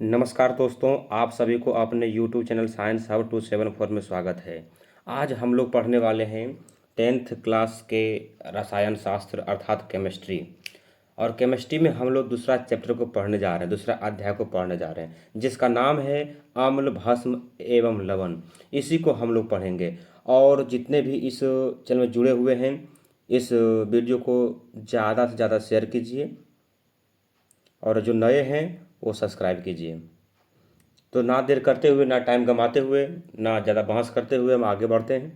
नमस्कार दोस्तों, आप सभी को अपने यूट्यूब चैनल साइंस हब 274 में स्वागत है। आज हम लोग पढ़ने वाले हैं 10th क्लास के रसायन शास्त्र अर्थात केमिस्ट्री। और केमिस्ट्री में हम लोग दूसरा चैप्टर को पढ़ने जा रहे हैं, दूसरा अध्याय को पढ़ने जा रहे हैं, जिसका नाम है अम्ल भस्म एवं लवण। इसी को हम लोग पढ़ेंगे। और जितने भी इस चैनल में जुड़े हुए हैं, इस वीडियो को ज़्यादा से ज़्यादा शेयर कीजिए और जो नए हैं वो सब्सक्राइब कीजिए। तो ना देर करते हुए, ना टाइम गंवाते हुए, ना ज़्यादा बहस करते हुए हम आगे बढ़ते हैं।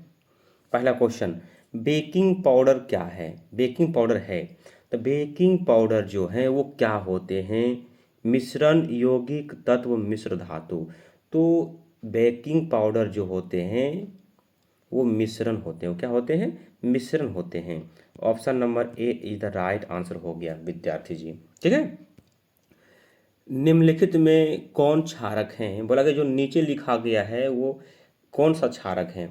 पहला क्वेश्चन, बेकिंग पाउडर क्या है? बेकिंग पाउडर है तो बेकिंग पाउडर जो है वो क्या होते हैं? मिश्रण यौगिक तत्व मिश्र धातु। तो बेकिंग पाउडर जो होते हैं वो मिश्रण होते हैं। वो क्या होते हैं? मिश्रण होते हैं। Option number A is the right answer हो गया विद्यार्थी जी। ठीक है। निम्नलिखित में कौन क्षारक हैं? बोला कि जो नीचे लिखा गया है वो कौन सा क्षारक है?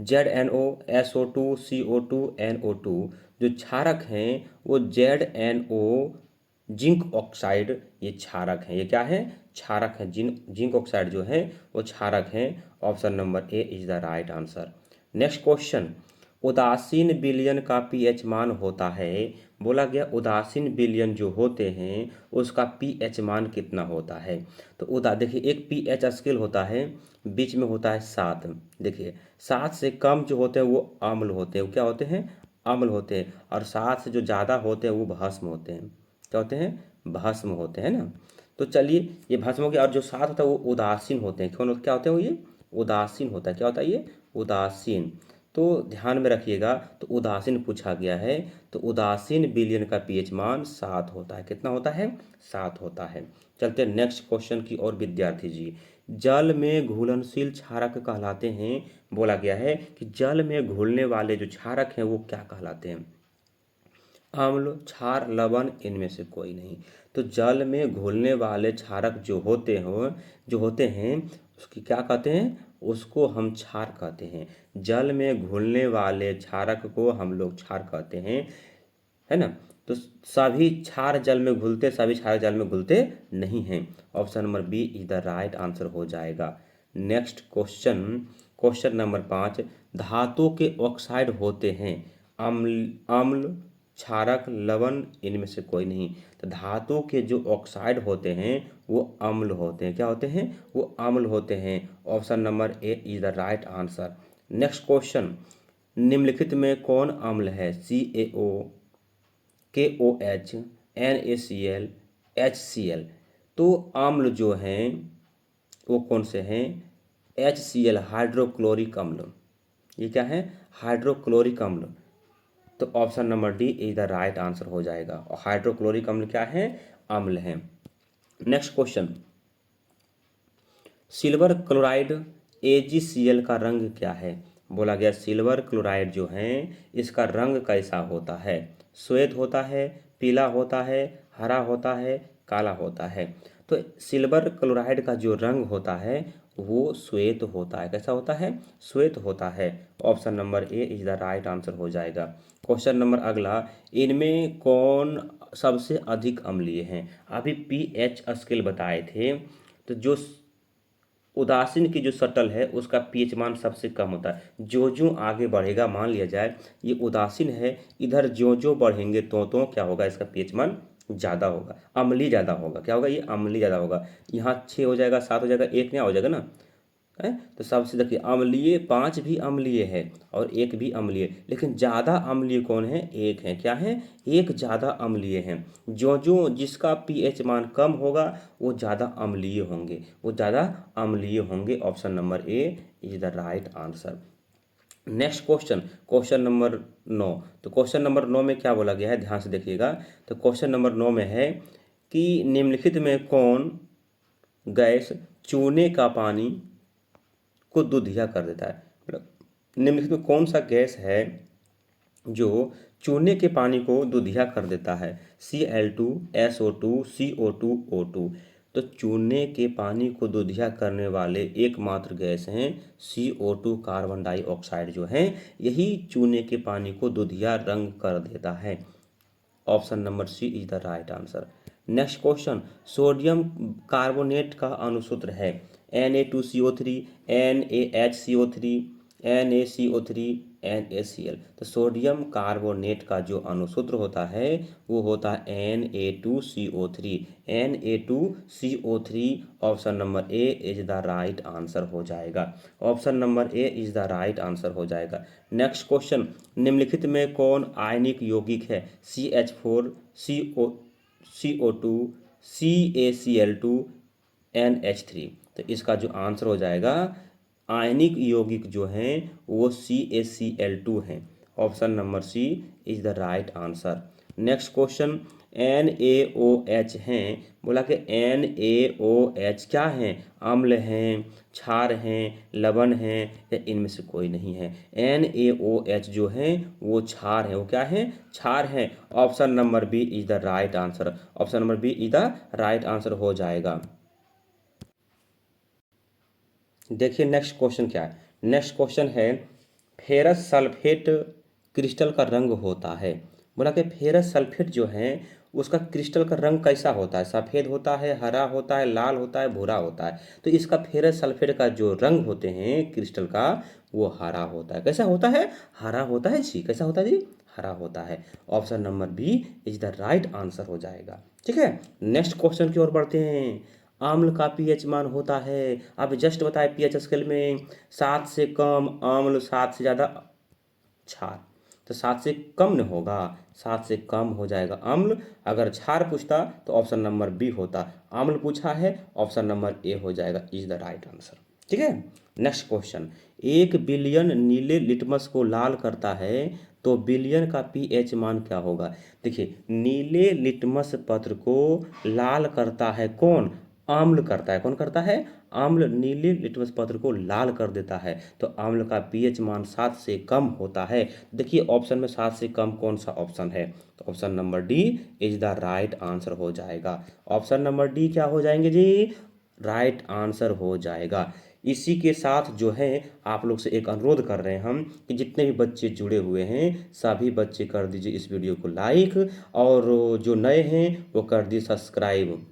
ZnO, SO2, CO2, NO2। जो क्षारक हैं वो ZnO, जिंक ऑक्साइड, ये क्षारक हैं। ये क्या है? क्षारक है। जिंक ऑक्साइड जो है वो क्षारक हैं। Option number A is the right answer. Next question, उदासीन विलयन का पीएच मान होता है। बोला गया उदासीन विलयन जो होते हैं उसका पीएच मान कितना होता है? तो देखिए, एक पीएच स्केल होता है, बीच में होता है 7। देखिए, 7 से कम जो होते हैं वो अम्ल होते हैं। वो क्या होते हैं? अम्ल होते हैं। और 7 से जो ज़्यादा होते हैं वो भस्म होते हैं। क्या होते हैं? भस्म होते हैं ना। तो चलिए, ये भस्म हो गया। और जो 7 होता है वो उदासीन होते हैं। क्या होते हैं वो? ये उदासीन होता है। क्या होता है ये? उदासीन। तो ध्यान में रखिएगा, तो उदासीन पूछा गया है। तो उदासीन विलयन का पीएच मान 7 होता है। कितना होता है? 7 होता है। चलते हैं नेक्स्ट क्वेश्चन की ओर विद्यार्थी जी। जल में घुलनशील क्षारक कहलाते हैं। बोला गया है कि जल में घुलने वाले जो क्षारक हैं वो क्या कहलाते हैं? अम्ल, क्षार, लवण, इनमें से कोई नहीं। तो जल में घुलने वाले क्षारक जो होते हैं उसकी क्या कहते हैं? उसको हम क्षार कहते हैं। जल में घुलने वाले क्षारक को हम लोग क्षार कहते हैं, है ना। तो सभी क्षार जल में घुलते, सभी क्षार जल में घुलते नहीं हैं। Option number B is the right answer हो जाएगा। नेक्स्ट क्वेश्चन, क्वेश्चन नंबर 5, धातु के ऑक्साइड होते हैं। अम्ल, अम्ल, क्षारक, लवण, इनमें से कोई नहीं। तो धातु के जो ऑक्साइड होते हैं वो अम्ल होते हैं। क्या होते हैं? वो अम्ल होते हैं। Option number A is the right answer. Next question, निम्नलिखित में कौन अम्ल है? CaO, KOH, NaCl, HCl। तो अम्ल जो हैं वो कौन से हैं? HCl, हाइड्रोक्लोरिक अम्ल। ये क्या है? हाइड्रोक्लोरिक अम्ल। तो option number D is the right answer हो जाएगा। और हाइड्रोक्लोरिक अम्ल क्या है? अम्ल है। Next question, silver chloride AgCl का रंग क्या है? बोला गया सिल्वर क्लोराइड जो है इसका रंग कैसा होता है? श्वेत होता है, पीला होता है, हरा होता है, काला होता है। तो सिल्वर क्लोराइड का जो रंग होता है वो श्वेत होता है। कैसा होता है? श्वेत होता है। Option number A is the right answer हो जाएगा। क्वेश्चन नंबर अगला, इनमें कौन सबसे अधिक अम्लीय हैं? अभी पीएच स्केल बताए थे। तो जो उदासीन की जो शटल है उसका पीएच मान सबसे कम होता है। जो जो आगे बढ़ेगा, मान लिया जाए ये उदासीन है, इधर जो जो बढ़ेंगे तो क्या होगा? इसका पीएच मान ज़्यादा होगा, अम्लीय ज़्यादा होगा। क्या होगा? ये अम्लीय ज़्यादा होगा। यहाँ 6 हो जाएगा, 7 हो जाएगा, 1 नया हो जाएगा ना है। तो सबसे देखिए, अम्लीय 5 भी अम्लीय है और 1 भी अम्लीय, लेकिन ज़्यादा अम्लीय कौन है? 1 है। क्या है? 1 ज़्यादा अम्लीय है। जो जो जिसका पीएच मान कम होगा वो ज़्यादा अम्लीय होंगे, वो ज़्यादा अम्लीय होंगे। Option number A is the right answer. Next question, question number 9। तो क्वेश्चन नंबर 9 में क्या बोला गया है? ध्यान से देखिएगा। तो क्वेश्चन नंबर 9 में है कि निम्नलिखित में कौन गैस चूने का पानी को दूधिया कर देता है? मतलब निम्नलिखित में कौन सा गैस है जो चूने के पानी को दूधिया कर देता है? Cl2, SO2, CO2, O2। तो चूने के पानी को दूधिया करने वाले एकमात्र गैस हैं CO2, कार्बन डाइऑक्साइड जो है, यही चूने के पानी को दूधिया रंग कर देता है। Option number C is the right answer. Next question, sodium carbonate का अणुसूत्र है Na2CO3, NaHCO3, NaCO3, NaCl। तो सोडियम कार्बोनेट का जो अणुसूत्र होता है वो होता है Na2CO3। Na2CO3 option number A is the right answer हो जाएगा। Option number A is the right answer हो जाएगा। नेक्स्ट क्वेश्चन, निम्नलिखित में कौन आयनिक यौगिक है? CH4, CO2, CaCl2, NH3। तो इसका जो आंसर हो जाएगा आयनिक यौगिक जो हैं वो CaCl2 हैं। Option number C is the right answer. Next question, NaOH हैं, बोला कि NaOH क्या हैं? अम्ल हैं, क्षार हैं, लवण हैं, या इनमें से कोई नहीं है? NaOH जो हैं वो क्षार हैं। वो क्या हैं? क्षार हैं। Option number B is the right answer. Option number B is the right answer हो जाएगा। देखिए नेक्स्ट क्वेश्चन क्या है। नेक्स्ट क्वेश्चन है, फेरस सल्फेट क्रिस्टल का रंग होता है। बोला कि फेरस सल्फेट जो है उसका क्रिस्टल का रंग कैसा होता है? सफ़ेद होता है, हरा होता है, लाल होता है, भूरा होता है। तो इसका फेरस सल्फेट का जो रंग होते हैं क्रिस्टल का वो हरा होता है। कैसा होता है? हरा होता है जी। कैसा होता है जी? हरा होता है। Option number B is the right answer हो जाएगा। ठीक है, नेक्स्ट क्वेश्चन की ओर बढ़ते हैं। अम्ल का पीएच मान होता है, अब जस्ट बताए पीएच स्केल में, 7 से कम अम्ल, 7 से ज़्यादा क्षार। तो 7 से कम न होगा, 7 से कम हो जाएगा अम्ल। अगर क्षार पूछता तो ऑप्शन नंबर बी होता, अम्ल पूछा है, ऑप्शन नंबर ए हो जाएगा इज द राइट आंसर। ठीक है, नेक्स्ट क्वेश्चन, 1 बिलियन नीले लिटमस को लाल करता है तो बिलियन का पीएच मान क्या होगा? देखिए, नीले लिटमस पत्र को लाल करता है कौन? अम्ल करता है। कौन करता है? अम्ल नीले लिटमस पत्र को लाल कर देता है। तो अम्ल का पीएच मान 7 से कम होता है। देखिए ऑप्शन में 7 से कम कौन सा ऑप्शन है? तो option number D is the right answer हो जाएगा। ऑप्शन नंबर डी क्या हो जाएंगे जी? राइट आंसर हो जाएगा। इसी के साथ जो है आप लोग से एक अनुरोध कर रहे हैं हम कि जितने भी बच्चे जुड़े हुए हैं सभी बच्चे कर दीजिए इस वीडियो को लाइक, और जो नए हैं वो कर दीजिए सब्सक्राइब।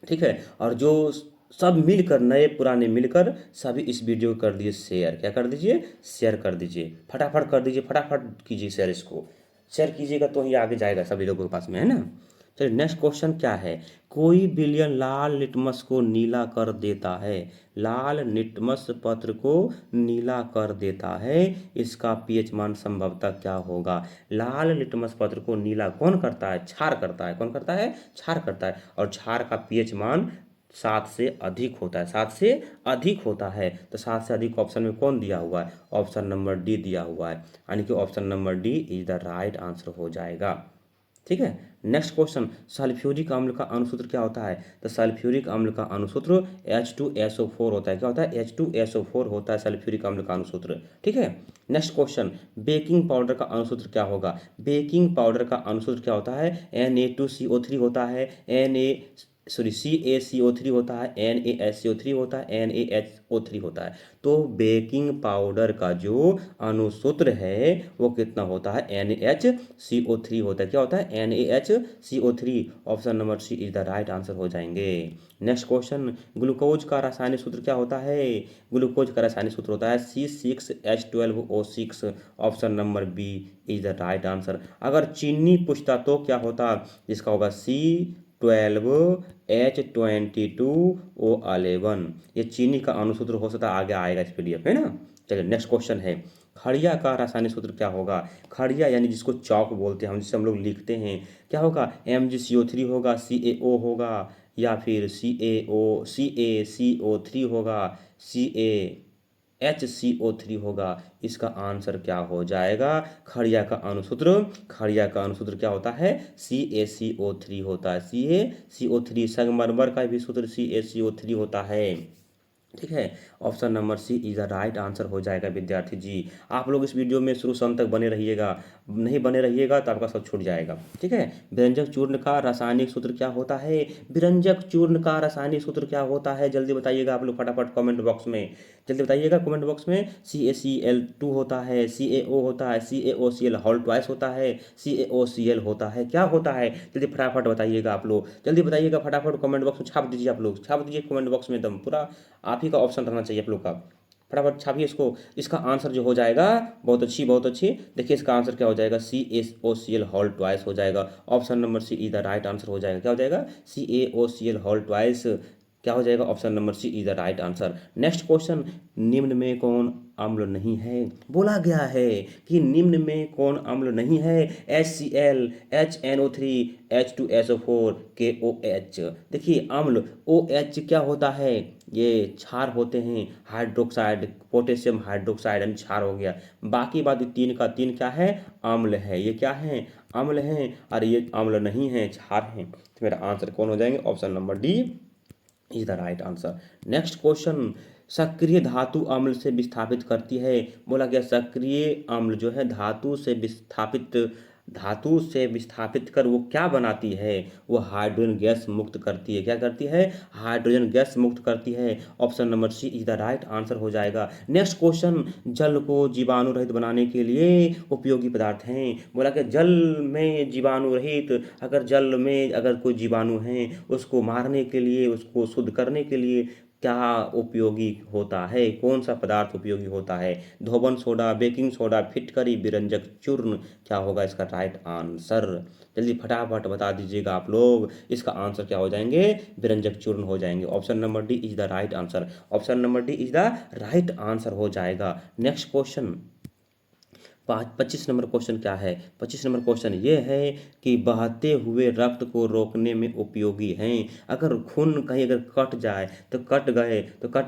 ठीक है, और जो सब मिलकर, नए पुराने मिलकर सभी इस वीडियो को कर दीजिए शेयर। क्या कर दीजिए? शेयर कर दीजिए, फटाफट कर दीजिए, फटाफट कीजिए शेयर। इसको शेयर कीजिएगा तो ही आगे जाएगा सभी लोगों के पास में, है ना। चलिए नेक्स्ट क्वेश्चन क्या है, कोई बिलियन लाल लिटमस को नीला कर देता है। लाल लिटमस पत्र को नीला कर देता है, इसका पीएच मान संभवतः क्या होगा? लाल लिटमस पत्र को नीला कौन करता है? क्षार करता है। कौन करता है? क्षार करता है। और क्षार का पीएच मान 7 से अधिक होता है। 7 से अधिक होता है। तो 7 से अधिक ऑप्शन में कौन दिया हुआ है? ऑप्शन नंबर डी दिया हुआ है, यानी कि option number D is the right answer हो जाएगा। ठीक है, नेक्स्ट क्वेश्चन, सल्फ्यूरिक अम्ल का अणुसूत्र क्या होता है? तो सल्फ्यूरिक अम्ल का अणुसूत्र H2SO4 होता है। क्या होता है? H2SO4 होता है सल्फ्यूरिक अम्ल का अणुसूत्र। ठीक है, नेक्स्ट क्वेश्चन, बेकिंग पाउडर का अणुसूत्र क्या होगा? बेकिंग पाउडर का अणुसूत्र क्या होता है? Na2CO3 होता है, CaCO3 होता है, NaSCO3 होता है, NaHO3 होता है। तो बेकिंग पाउडर का जो अणुसूत्र है वो कितना होता है? NaHCO3 होता है। क्या होता है? NaHCO3। Option number C is the right answer हो जाएंगे। नेक्स्ट क्वेश्चन, ग्लूकोज का रासायनिक सूत्र क्या होता है? ग्लूकोज का रासायनिक सूत्र होता है C6H12O6। Option number B is the right answer. अगर चीनी पूछता तो क्या होता? जिसका होगा C12H22O11। ये चीनी का अणुसूत्र हो सकता है, आगे आएगा इस पीडीएफ है ना। चलिए नेक्स्ट क्वेश्चन है, खड़िया का रासायनिक सूत्र क्या होगा? खड़िया यानी जिसको चौक बोलते हैं हम, जिसे हम लोग लिखते हैं, क्या होगा? MgCO3 होगा, CaO होगा, या फिर CaCO3 होगा, CaHCO3 होगा। इसका आंसर क्या हो जाएगा? खड़िया का अणुसूत्र, खड़िया का अणुसूत्र क्या होता है? CaCO3 होता है। CaCO3। संगमरमर का भी सूत्र CaCO3 होता है। ठीक है, option number C is the right answer हो जाएगा विद्यार्थी जी। आप लोग इस वीडियो में शुरू से अंत तक बने रहिएगा, नहीं बने रहिएगा तो आपका सब छूट जाएगा। ठीक है, व्यंजक चूर्ण का रासायनिक सूत्र क्या होता है? व्यंजक चूर्ण का रासायनिक सूत्र क्या होता है? जल्दी बताइएगा आप लोग फटाफट कमेंट बॉक्स में, जल्दी बताइएगा कमेंट बॉक्स में। CaCl2 होता है, CaO होता है, CaOCl होल ट्वाइस होता है, CaOCl होता है, क्या होता है? जल्दी फटाफट बताइएगा आप लोग, जल्दी बताइएगा फटाफट कमेंट बॉक्स में छाप दीजिए, आप लोग छाप दीजिए कमेंट बॉक्स में, एकदम पूरा आप ही का ऑप्शन रहना चाहिए आप लोग का। फटाफट छापिए इसको। इसका आंसर जो हो जाएगा, बहुत अच्छी बहुत अच्छी, देखिए इसका आंसर क्या हो जाएगा, CaOCl होल ट्वाइस हो जाएगा। Option number C is the right answer हो जाएगा। क्या हो जाएगा? CaOCl whole twice. क्या हो जाएगा? Option number C is the right answer. Next question, निम्न में कौन अम्ल नहीं है? बोला गया है कि निम्न में कौन अम्ल नहीं है? HCl, HNO3, H2SO4, KOH। देखिए अम्ल OH क्या होता है? ये क्षार होते हैं, हाइड्रोक्साइड, पोटेशियम हाइड्रोक्साइड यानी क्षार हो गया। बाकी बात तीन का तीन क्या है? अम्ल है। ये क्या है? अम्ल हैं, और ये अम्ल नहीं है, क्षार हैं। तो मेरा आंसर कौन हो जाएंगे? Option number D is the right answer. Next question, सक्रिय धातु अम्ल से विस्थापित करती है। बोला गया सक्रिय अम्ल जो है धातु से विस्थापित कर वो क्या बनाती है? वो हाइड्रोजन गैस मुक्त करती है। क्या करती है? हाइड्रोजन गैस मुक्त करती है। Option number C is the right answer हो जाएगा। नेक्स्ट क्वेश्चन, जल को जीवाणु रहित बनाने के लिए उपयोगी पदार्थ हैं। बोला कि जल में जीवाणु रहित, अगर जल में अगर कोई जीवाणु हैं उसको मारने के लिए, उसको शुद्ध करने के लिए क्या उपयोगी होता है? कौन सा पदार्थ उपयोगी होता है? धोबन सोडा, बेकिंग सोडा, फिटकरी, विरंजक चूर्ण। क्या होगा इसका राइट आंसर? जल्दी फटाफट बता दीजिएगा आप लोग, इसका आंसर क्या हो जाएंगे? विरंजक चूर्ण हो जाएंगे। Option number D is the right answer. Option number D is the right answer हो जाएगा। नेक्स्ट क्वेश्चन, 25 नंबर क्वेश्चन क्या है? 25 नंबर क्वेश्चन ये है कि बहते हुए रक्त को रोकने में उपयोगी हैं। अगर खून कहीं अगर कट जाए, तो कट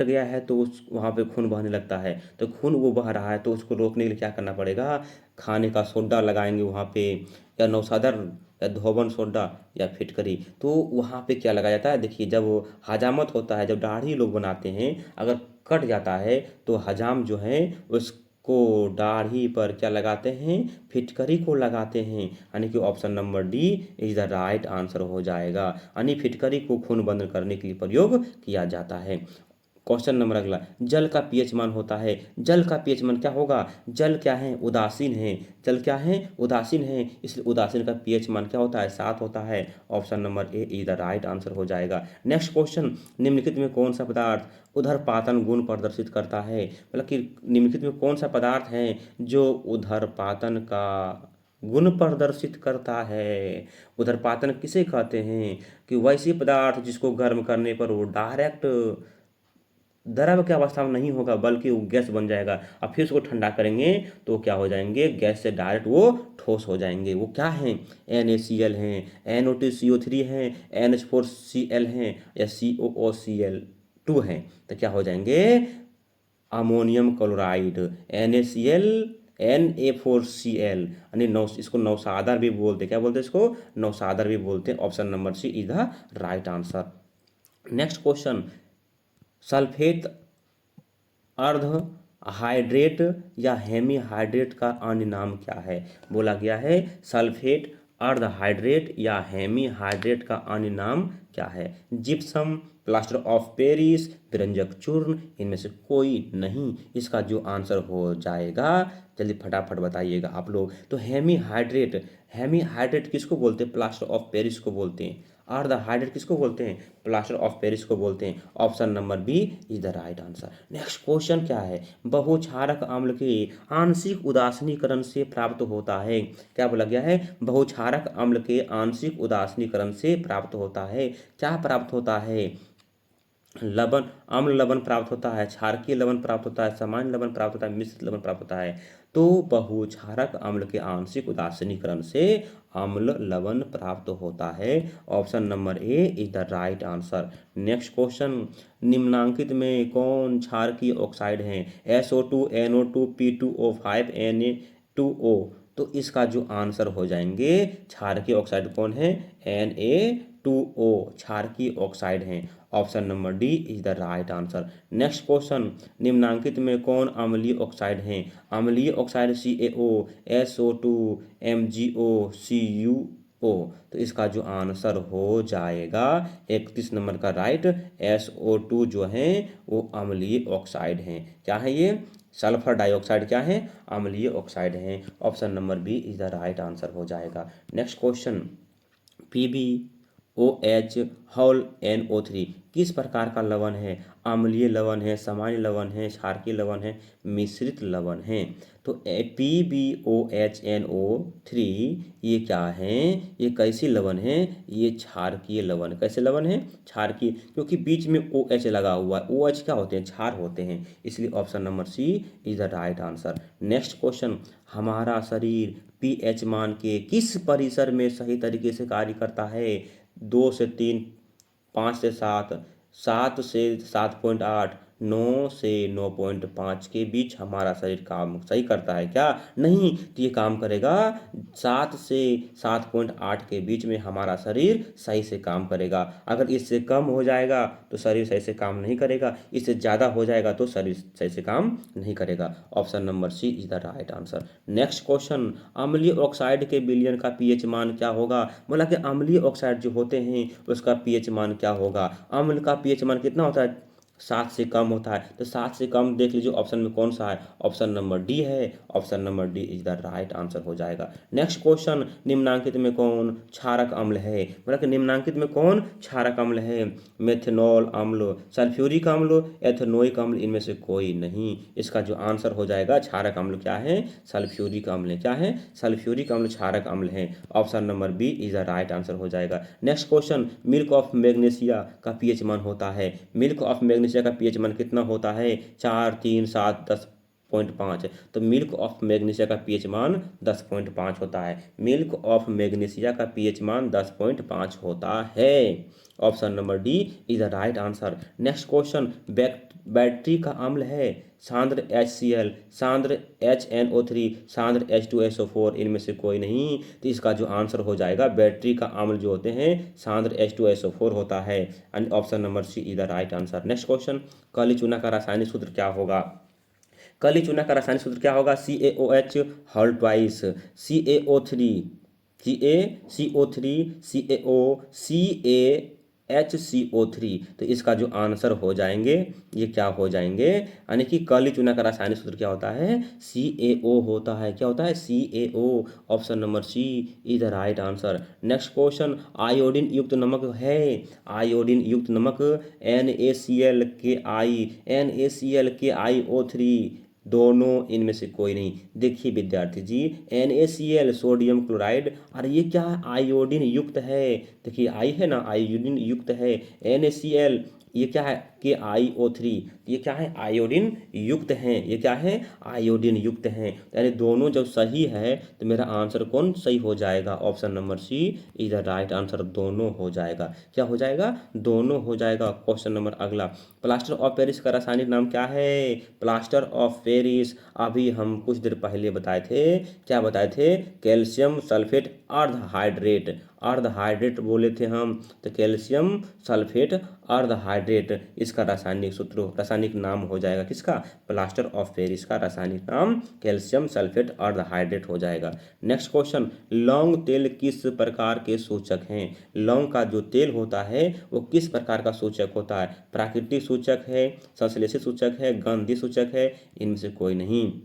गया है तो उस वहाँ पे खून बहने लगता है, तो खून वो बह रहा है तो उसको रोकने के लिए क्या करना पड़ेगा? खाने का सोडा लगाएंगे वहाँ पे, या नौसादर, या धोबन सोडा, या फिटकरी। तो वहाँ पे क्या लगाया जाता है? देखिए जब हजामत होता है, जब दाढ़ी लोग बनाते हैं, अगर कट जाता है तो हजाम जो है उस को दाढ़ी पर क्या लगाते हैं? फिटकरी को लगाते हैं। यानी कि option number D is the right answer हो जाएगा। यानी फिटकरी को खून बंद करने के लिए प्रयोग किया जाता है। क्वेश्चन नंबर अगला, जल का पीएच मान होता है। जल का पीएच मान क्या होगा? जल क्या है? उदासीन है। जल क्या है? उदासीन है, इसलिए उदासीन का पीएच मान क्या होता है? 7 होता है। Option number A is the right answer हो जाएगा। नेक्स्ट क्वेश्चन, निम्नलिखित में कौन सा पदार्थ उदरपातन गुण प्रदर्शित करता है? मतलब कि निम्नलिखित में कौन सा पदार्थ है जो उदरपातन का गुण प्रदर्शित करता है? उदरपातन किसे कहते हैं? कि वैसी पदार्थ जिसको गर्म करने पर वो डायरेक्ट द्रव की अवस्था में नहीं होगा, बल्कि वो गैस बन जाएगा, और फिर उसको ठंडा करेंगे तो क्या हो जाएंगे? गैस से डायरेक्ट वो ठोस हो जाएंगे। वो क्या हैं? NaCl हैं, NO2CO3 हैं, NH4Cl हैं, या COOCl2 हैं। तो क्या हो जाएंगे? अमोनियम क्लोराइड, NaCl, Na4Cl, यानी नौ, इसको नौसादर भी बोलते हैं। क्या बोलते हैं इसको? नौसादर भी बोलते हैं। Option number C is the right answer. Next question, sulphate अर्ध हाइड्रेट या हेमी हाइड्रेट का अन्य नाम क्या है? बोला गया है सल्फेट अर्ध हाइड्रेट या हेमी हाइड्रेट का अन्य नाम क्या है? जिप्सम, प्लास्टर ऑफ पेरिस, विरंजक चूर्ण, इनमें से कोई नहीं। इसका जो आंसर हो जाएगा, जल्दी फटाफट बताइएगा आप लोग। तो हेमी हाइड्रेट किसको बोलते हैं? प्लास्टर ऑफ पेरिस को बोलते हैं। अर्ध हाइड्रेट किसको बोलते हैं? प्लास्टर ऑफ पेरिस को बोलते हैं। Option number B is the right answer. Next question क्या है? बहुक्षारक अम्ल के आंशिक उदासीनीकरण से प्राप्त होता है। क्या बोला गया है? बहुक्षारक अम्ल के आंशिक उदासीनीकरण से प्राप्त होता है। क्या प्राप्त होता है? लवण, अम्ल लवण प्राप्त होता है, क्षारकीय लवण प्राप्त होता है, सामान्य लवण प्राप्त होता है, मिश्रित लवण प्राप्त होता है। तो बहुक्षारक अम्ल के आंशिक उदासीनीकरण से अम्ल लवण प्राप्त होता है। Option number A is the right answer. Next question, निम्नांकित में कौन क्षारकीय ऑक्साइड है? SO2, NO2, P2O5, Na2O। तो इसका जो आंसर हो जाएंगे, क्षारकीय ऑक्साइड कौन है? Na H2O क्षारकीय ऑक्साइड हैं। Option number D is the right answer. Next question, निम्नांकित में कौन अम्लीय ऑक्साइड हैं? अम्लीय oxide CaO, SO2, MgO, CuO। तो इसका जो आंसर हो जाएगा 31 नंबर का राइट, SO2 जो है वो अम्लीय ऑक्साइड हैं। क्या है ये? सल्फर डाइऑक्साइड क्या है? अम्लीय ऑक्साइड हैं। Option number B is the right answer हो जाएगा। Next question, PbOH hall NO3 किस प्रकार का लवण है? अम्लीय लवण है, सामान्य लवण है, क्षारकीय लवण है, मिश्रित लवण है? तो PbOH ये क्या है? ये कैसी लवण है? ये क्षारकीय लवण। कैसे लवण है? क्षारकीय, क्योंकि बीच में OH लगा हुआ है। OH क्या होते हैं? क्षार होते हैं, इसलिए option number C is the right answer. Next question, हमारा शरीर pH मान के किस परिसर में सही तरीके से कार्य करता है? 2 से 3, 5 से 7, 7 से 7.8, 9 से 9.5 के बीच हमारा शरीर काम सही करता है क्या? नहीं, तो ये काम करेगा 7 से 7.8 के बीच में हमारा शरीर सही से काम करेगा। अगर इससे कम हो जाएगा तो शरीर सही से काम नहीं करेगा, इससे ज़्यादा हो जाएगा तो शरीर सही से काम नहीं करेगा। Option number C is the right answer. Next question, अम्लीय ऑक्साइड के विलयन का pH मान क्या होगा? बोला कि अम्लीय ऑक्साइड जो होते हैं उसका pH मान क्या होगा? अम्ल का pH मान कितना होता है? 7 से कम होता है। तो 7 से कम देख लीजिए ऑप्शन में कौन सा है? ऑप्शन नंबर डी है। Option number D is the right answer हो जाएगा। नेक्स्ट क्वेश्चन, निम्नांकित में कौन क्षारक अम्ल है? मतलब कि निम्नांकित में कौन क्षारक अम्ल है? मेथनॉल अम्ल, सल्फ्यूरिक अम्ल, एथेनोइक अम्ल, इनमें से कोई नहीं। इसका जो आंसर हो जाएगा क्षारक अम्ल क्या है? सल्फ्यूरिक अम्ल। क्या है? सल्फ्यूरिक अम्ल क्षारक अम्ल है। Option number B is the right answer हो जाएगा। Next question, milk of magnesia का pH मान होता है? मिल्क ऑफ मैग्नीशिया का pH मान कितना होता है? 4, 3, 7, 10.5। तो मिल्क ऑफ मैग्नीशिया का pH मान 10.5 होता है। मिल्क ऑफ मैग्नीशिया का pH मान 10.5 होता है। Option number D is the right answer. Next question, battery का अम्ल है? सांद्र HCl, सांद्र HNO3, सांद्र H2SO4, इनमें से कोई नहीं। तो इसका जो आंसर हो जाएगा बैटरी का अम्ल जो होते हैं सांद्र H2SO4 होता है। And option number C is the right answer. Next question, काली चूना का रासायनिक सूत्र क्या होगा? काली चूना का रासायनिक सूत्र क्या होगा? CaOH whole twice, CaO3, CaCO3, CaHCO3। तो इसका जो आंसर हो जाएंगे ये क्या हो जाएंगे? यानी कि काली चूना का रासायनिक सूत्र क्या होता है? CaO होता है। क्या होता है? CaO। Option number C is the right answer. Next question, iodine युक्त नमक है? आयोडीन युक्त नमक NaCl, दोनों, इनमें से कोई नहीं। देखिए विद्यार्थी जी, NaCl सोडियम क्लोराइड, और ये क्या है? आयोडीन युक्त है। देखिए आई है ना, आयोडीन युक्त है। NaCl ये क्या है? KiO3, ये क्या है? आयोडीन युक्त हैं। ये क्या है? आयोडीन युक्त हैं। यानी दोनों जब सही है तो मेरा आंसर कौन सही हो जाएगा? Option number C is the right answer. दोनों हो जाएगा। क्या हो जाएगा? दोनों हो जाएगा। क्वेश्चन नंबर अगला, प्लास्टर ऑफ पेरिस का रासायनिक नाम क्या है? प्लास्टर ऑफ पेरिस अभी हम कुछ देर पहले बताए थे। क्या बताए थे? Calcium sulphate अर्धहाइड्रेट। अर्धहाइड्रेट बोले थे हम, तो कैल्शियम सल्फेट अर्धहाइड्रेट इसका रासायनिक सूत्र, रासायनिक नाम हो जाएगा किसका? प्लास्टर ऑफ पेरिस का रासायनिक नाम कैल्शियम सल्फेट अर्धहाइड्रेट हो जाएगा। नेक्स्ट क्वेश्चन, लौंग तेल किस प्रकार के सूचक हैं? लौंग का जो तेल होता है वो किस प्रकार का सूचक होता है? प्राकृतिक सूचक है, संश्लेषित सूचक है, गंधीय सूचक है, इनमें से कोई नहीं।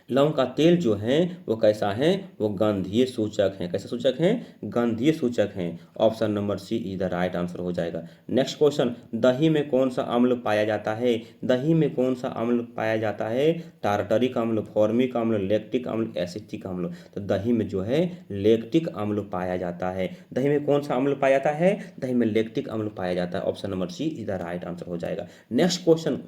लौंग का तेल जो है वो कैसा है? वो गंधीय सूचक है। कैसा सूचक है? गंधीय सूचक है। Option number C is the right answer हो जाएगा। नेक्स्ट क्वेश्चन, दही में कौन सा अम्ल पाया जाता है? दही में कौन सा अम्ल पाया जाता है? टार्टरिक अम्ल, फॉर्मिक अम्ल, लैक्टिक अम्ल, एसिटिक अम्ल। तो दही में जो है लैक्टिक अम्ल पाया जाता है। दही में कौन सा अम्ल पाया जाता है? दही में लैक्टिक अम्ल पाया जाता है। Option number C is the right answer हो जाएगा। नेक्स्ट क्वेश्चन,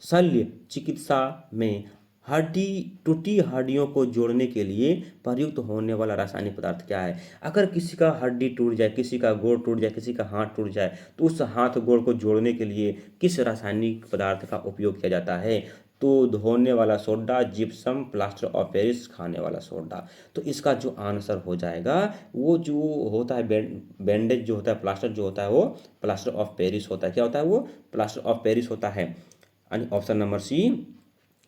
शल्य चिकित्सा में हड्डी टूटी हड्डियों को जोड़ने के लिए प्रयुक्त होने वाला रासायनिक पदार्थ क्या है? अगर किसी का हड्डी टूट जाए, किसी का गोड़ टूट जाए, किसी का हाथ टूट जाए, तो उस हाथ गोड़ को जोड़ने के लिए किस रासायनिक पदार्थ का उपयोग किया जाता है? तो धोने वाला soda, gypsum, plaster of Paris, खाने वाला सोडा। तो इसका जो आंसर हो जाएगा वो जो होता है बैंडेज जो होता है, प्लास्टर जो होता है वो प्लास्टर ऑफ पेरिस होता है। क्या होता है वो? प्लास्टर ऑफ पेरिस होता है। यानी option number C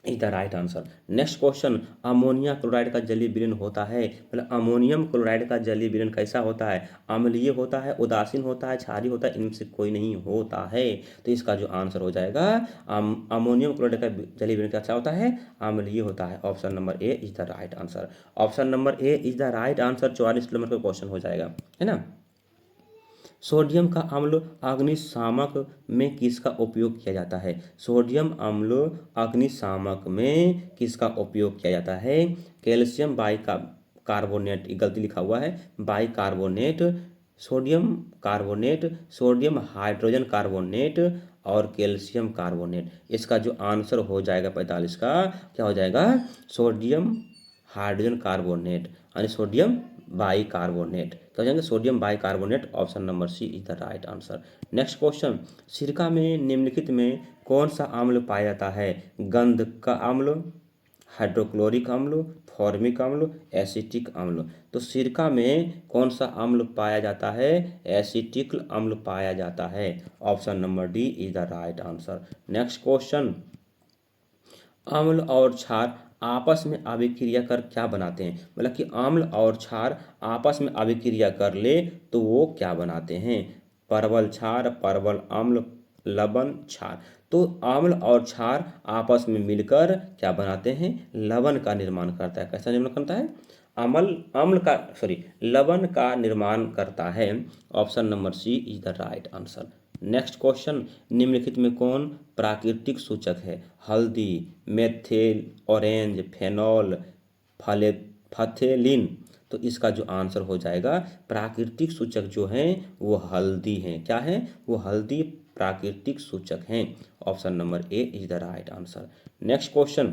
is the right answer. Next question, ammonia chloride का जलीय विलयन होता है, मतलब अमोनियम क्लोराइड का जलीय विलयन कैसा होता है? अम्लीय होता है, उदासीन होता है, क्षारीय होता है, इनमें से कोई नहीं होता है। तो इसका जो आंसर हो जाएगा अमोनियम क्लोराइड का जलीय विलयन कैसा होता है? अम्लीय होता है। Option number A is the right answer. Option number A is the right answer. 44 number का क्वेश्चन हो जाएगा, है ना। सोडियम का अम्ल अग्निशामक में किसका उपयोग किया जाता है? सोडियम अम्ल अग्निशामक में किसका उपयोग किया जाता है? कैल्शियम कार्बोनेट, ये गलती लिखा हुआ है, bicarbonate, sodium carbonate, sodium hydrogen carbonate और कैल्शियम कार्बोनेट। इसका जो आंसर हो जाएगा 45 का, क्या हो जाएगा? सोडियम हाइड्रोजन कार्बोनेट यानी सोडियम बाइकार्बोनेट। तो हो जाएंगे sodium bicarbonate. Option number C is the right answer. Next question, सिरका में निम्नलिखित में कौन सा अम्ल पाया जाता है? गंध का अम्ल, हाइड्रोक्लोरिक अम्ल, फॉर्मिक अम्ल, एसिटिक अम्ल। तो सिरका में कौन सा अम्ल पाया जाता है? एसिटिक अम्ल पाया जाता है। Option number D is the right answer. Next question, अम्ल और क्षार आपस में अभिक्रिया कर क्या बनाते हैं? मतलब कि अम्ल और क्षार आपस में अभिक्रिया कर ले तो वो क्या बनाते हैं? परवल क्षार, परवल अम्ल, लवण क्षार। तो अम्ल और क्षार आपस में मिलकर क्या बनाते हैं? लवण का निर्माण करता है। कैसा निर्माण करता है? लवण का निर्माण करता है। Option number C is the right answer. Next question, निम्नलिखित में कौन प्राकृतिक सूचक है? हल्दी, मेथिल, ऑरेंज, फेनॉल, फथेलिन। तो इसका जो आंसर हो जाएगा, प्राकृतिक सूचक जो हैं वो हल्दी हैं। क्या है? वो हल्दी प्राकृतिक सूचक हैं। Option number A is the right answer. Next question,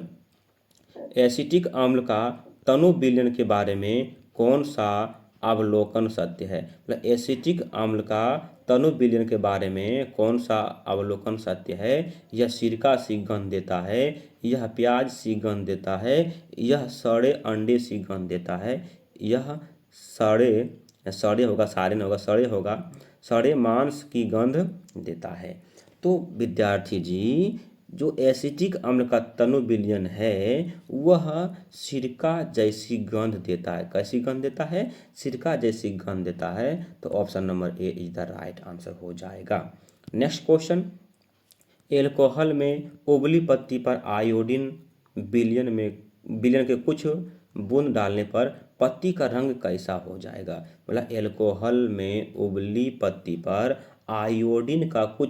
acetic अम्ल का तनु विलयन के बारे में कौन सा अवलोकन सत्य है? मतलब एसिटिक अम्ल का तनु विलयन के बारे में कौन सा अवलोकन सत्य है? यह सिरका सी गंध देता है, यह प्याज सी गंध देता है, यह सड़े अंडे सी गंध देता है, यह सड़े सड़े होगा, सारे नहीं होगा, सड़े होगा, सड़े मांस की गंध देता है। तो विद्यार्थी जी, जो एसिटिक अम्ल का तनु विलयन है वह सिरका जैसी गंध देता है। कैसी गंध देता है? सिरका जैसी गंध देता है। तो option number A is the right answer हो जाएगा। नेक्स्ट क्वेश्चन, एल्कोहल में उबली पत्ती पर आयोडीन विलयन के कुछ बूंद डालने पर पत्ती का रंग कैसा हो जाएगा? बोला एल्कोहल में उबली पत्ती पर आयोडीन का कुछ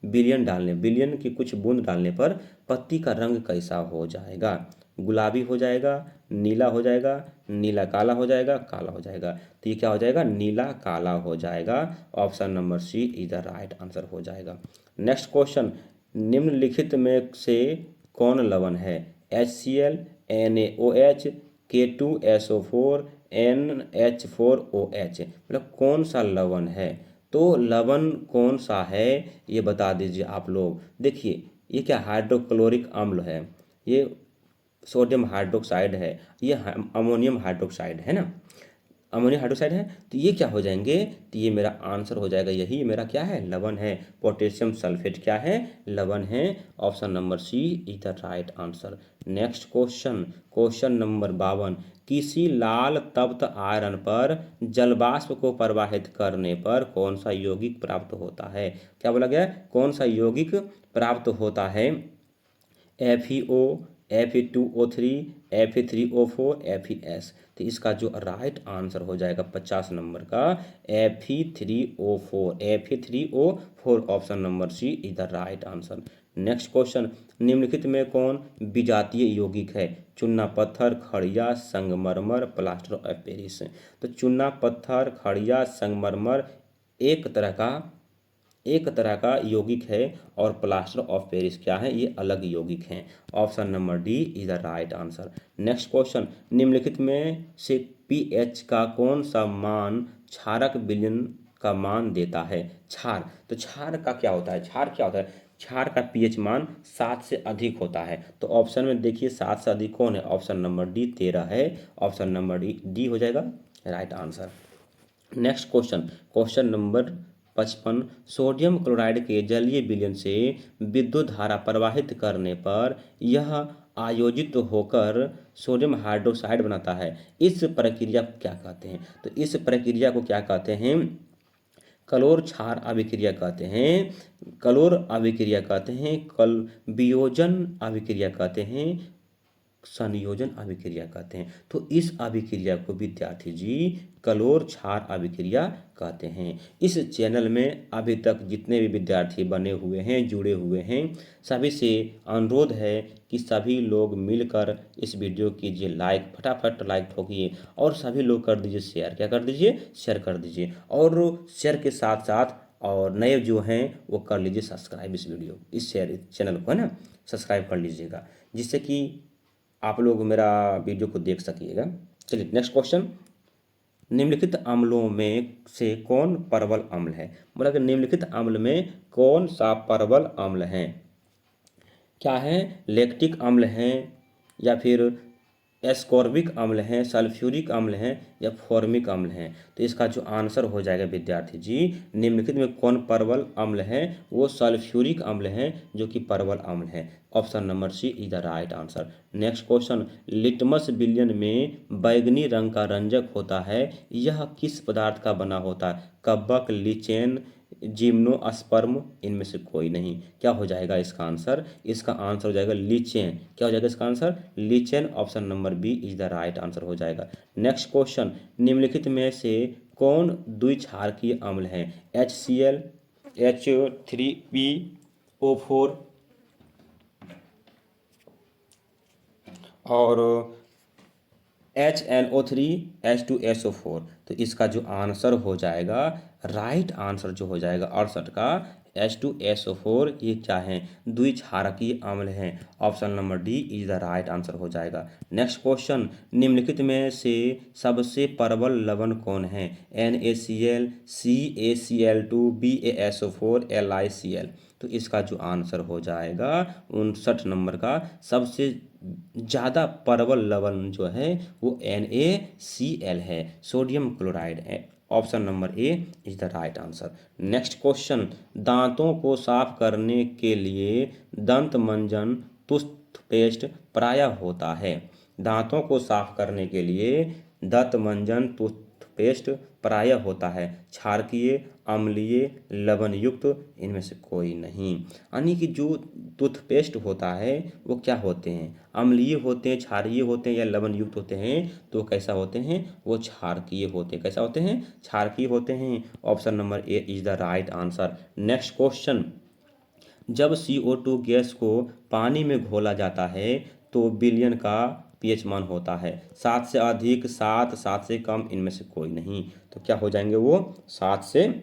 विलयन की कुछ बूंद डालने पर पत्ती का रंग कैसा हो जाएगा? गुलाबी हो जाएगा, नीला हो जाएगा, नीला काला हो जाएगा, काला हो जाएगा। तो ये क्या हो जाएगा? नीला काला हो जाएगा। Option number C is the right answer हो जाएगा। नेक्स्ट क्वेश्चन, निम्नलिखित में से कौन लवण है? HCl, NaOH, K2SO4, NH4OH। मतलब कौन सा लवण है? तो लवण कौन सा है ये बता दीजिए आप लोग। देखिए, ये क्या हाइड्रोक्लोरिक अम्ल है, ये सोडियम हाइड्रोक्साइड है, ये अमोनियम हाइड्रोक्साइड है ना, अमोनियम हाइड्रोक्साइड है। तो ये क्या हो जाएंगे? तो ये मेरा आंसर हो जाएगा, यही मेरा क्या है? लवण है। पोटेशियम सल्फेट क्या है? लवण है। Option number C is the right answer. Next question, question number 52, किसी लाल तप्त आयरन पर जलवाष्प को प्रवाहित करने पर कौन सा यौगिक प्राप्त होता है? क्या बोला गया? कौन सा यौगिक प्राप्त होता है? FeO, Fe2O3, Fe3O4, FeS। तो इसका जो राइट आंसर हो जाएगा 50 नंबर का Fe3O4, Fe3O4। Option number C is the right answer. Next question, निम्नलिखित में कौन विजातीय यौगिक है? चूना पत्थर, खड़िया, संगमरमर, प्लास्टर ऑफ पेरिस। तो चूना पत्थर, खड़िया, संगमरमर एक तरह का यौगिक है और प्लास्टर ऑफ पेरिस क्या है? ये अलग यौगिक हैं। Option number D is the right answer. Next question, निम्नलिखित में से pH का कौन सा मान क्षारक विलयन का मान देता है? क्षार, तो क्षार का क्या होता है? क्षार क्या होता है? क्षार का पीएच मान 7 से अधिक होता है। तो ऑप्शन में देखिए 7 से अधिक कौन है, ऑप्शन नंबर डी 13 है। ऑप्शन नंबर डी हो जाएगा right answer. Next question, question number 55, sodium chloride के जलीय विलयन से विद्युत धारा प्रवाहित करने पर यह आयोजित होकर सोडियम हाइड्रोक्साइड बनाता है। इस प्रक्रिया को क्या कहते हैं? तो इस प्रक्रिया को क्या कहते हैं? कलोर क्षार अभिक्रिया कहते हैं, कलोर अभिक्रिया कहते हैं, कल वियोजन अभिक्रिया कहते हैं, संयोजन अभिक्रिया कहते हैं। तो इस अभिक्रिया को विद्यार्थी जी कलोर क्षार अभिक्रिया कहते हैं। इस चैनल में अभी तक जितने भी विद्यार्थी बने हुए हैं, जुड़े हुए हैं, सभी से अनुरोध है कि सभी लोग मिलकर इस वीडियो कीजिए लाइक, फटाफट लाइक ठोकिए और सभी लोग कर दीजिए शेयर। क्या कर दीजिए? शेयर कर दीजिए। और शेयर के साथ साथ और नए जो हैं वो कर लीजिए सब्सक्राइब इस वीडियो, इस शेयर इस चैनल को, है ना, सब्सक्राइब कर लीजिएगा, जिससे कि आप लोग मेरा वीडियो को देख सकिएगा। चलिए नेक्स्ट क्वेश्चन, निम्नलिखित अम्लों में से कौन परवल अम्ल है? बोला कि निम्नलिखित अम्ल में कौन सा परवल अम्ल है? क्या है? लैक्टिक अम्ल है, या फिर एस्कॉर्बिक अम्ल है, सल्फ्यूरिक अम्ल है, या फॉर्मिक अम्ल है? तो इसका जो आंसर हो जाएगा विद्यार्थी जी, निम्नलिखित में कौन परवल अम्ल है? वो सल्फ्यूरिक अम्ल है, जो कि परवल अम्ल है। Option number C is the right answer. Next question, litmus विलयन में बैगनी रंग का रंजक होता है, यह किस पदार्थ का बना होता है? कवक, लीचेन, जिम्नोस्पर्म, इनमें से कोई नहीं। क्या हो जाएगा इसका आंसर? इसका आंसर हो जाएगा लीचेन। क्या हो जाएगा इसका answer? Lichen. Option number B is the right answer हो जाएगा। नेक्स्ट क्वेश्चन, निम्नलिखित में से कौन द्विक्षारकीय अम्ल है? HCl, H3PO4 और HNO3, H2SO4। तो इसका जो आंसर हो जाएगा, राइट आंसर जो हो जाएगा 68 का H2SO4, ये क्या है? द्विक्षारकीय अम्ल है। Option number D is the right answer हो जाएगा। नेक्स्ट क्वेश्चन, निम्नलिखित में से सबसे प्रबल लवण कौन है? NaCl, CaCl2, BaSO4, LiCl। तो इसका जो आंसर हो जाएगा 59 नंबर का सबसे ज़्यादा प्रबल लवण जो है वो NaCl है, सोडियम क्लोराइड है। Option number A is the right answer. Next question, दांतों को साफ करने के लिए दंत मंजन टूथपेस्ट प्रायः होता है। दांतों को साफ करने के लिए दंत मंजन टूथपेस्ट प्रायः होता है, क्षारकीय, अम्लीय, लवण युक्त, इनमें से कोई नहीं। यानी कि जो टूथपेस्ट होता है वो क्या होते हैं? अम्लीय होते हैं, क्षारीय होते हैं, या लवण युक्त होते हैं? तो कैसा होते हैं? वो क्षारकीय होते हैं। कैसा होते हैं? क्षारकीय होते हैं। Option number A is the right answer. Next question, जब CO2 गैस को पानी में घोला जाता है तो विलयन का पीएच मान होता है 7 से अधिक, 7, 7 से कम, इनमें से कोई नहीं। तो क्या हो जाएंगे वो? 7 से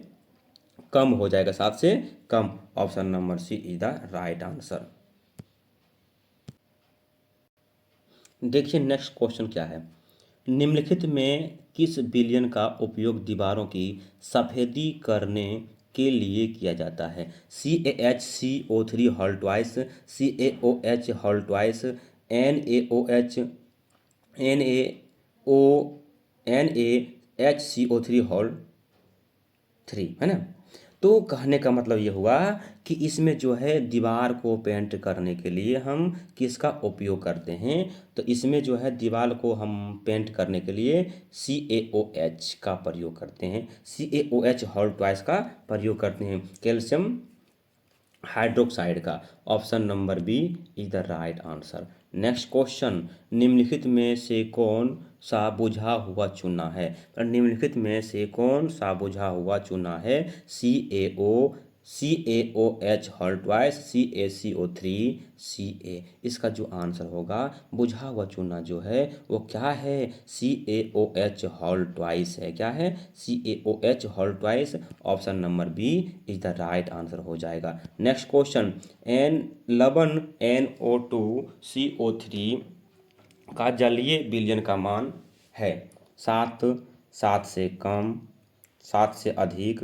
कम हो जाएगा, 7 से कम। Option number C is the right answer. देखिए नेक्स्ट क्वेश्चन क्या है, निम्नलिखित में किस विलयन का उपयोग दीवारों की सफेदी करने के लिए किया जाता है? CaHCO3 hall twice, CaOH whole twice, NaOH, NaO, NaHCO3 hall 3, है ना। तो कहने का मतलब ये हुआ कि इसमें जो है दीवार को पेंट करने के लिए हम किसका उपयोग करते हैं? तो इसमें जो है दीवार को हम पेंट करने के लिए CaOH का प्रयोग करते हैं, CaOH हॉल ट्वाइस का प्रयोग करते हैं, कैल्शियम हाइड्रोक्साइड का। Option number B is the right answer. Next question, निम्नलिखित में से कौन सा बुझा हुआ चूना है? तो निम्नलिखित में से कौन सा बुझा हुआ चूना है? CaOH whole twice, CaCO3, Ca। इसका जो आंसर होगा बुझा हुआ चूना जो है वो क्या है? CaOH हॉल ट्वाइस है। क्या है? CaOH whole twice. Option number B is the right answer हो जाएगा। नेक्स्ट क्वेश्चन, लवण NO2CO3 का जलीय विलयन का मान है 7, 7 से कम, 7 से अधिक,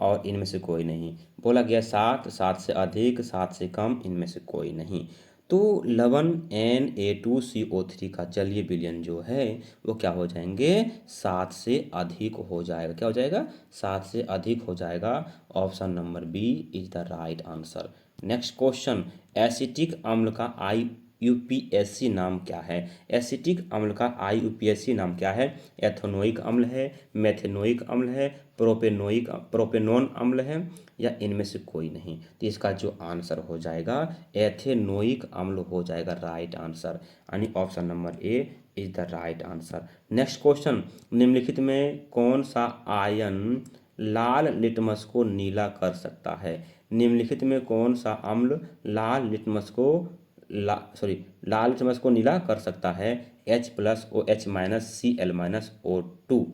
और इनमें से कोई नहीं। बोला गया 7, 7 से अधिक, 7 से कम, इनमें से कोई नहीं। तो लवण Na2CO3 का जलीय विलयन जो है वो क्या हो जाएंगे, 7 से अधिक हो जाएगा। क्या हो जाएगा, 7 से अधिक हो जाएगा। Option number B is the right answer. Next question, acetic अम्ल का IUPAC नाम क्या है। एसिटिक अम्ल का IUPAC नाम क्या है। एथेनोइक अम्ल है, मेथेनोइक अम्ल है, प्रोपेनोन अम्ल है, या इनमें से कोई नहीं। तो इसका जो आंसर हो जाएगा एथेनोइक अम्ल हो जाएगा राइट आंसर, यानी option number A is the right answer. Next question, निम्नलिखित में कौन सा आयन लाल लिटमस को नीला कर सकता है। निम्नलिखित में कौन सा अम्ल लाल लिटमस को लाल लिटमस को नीला कर सकता है। H+OH-Cl-O2।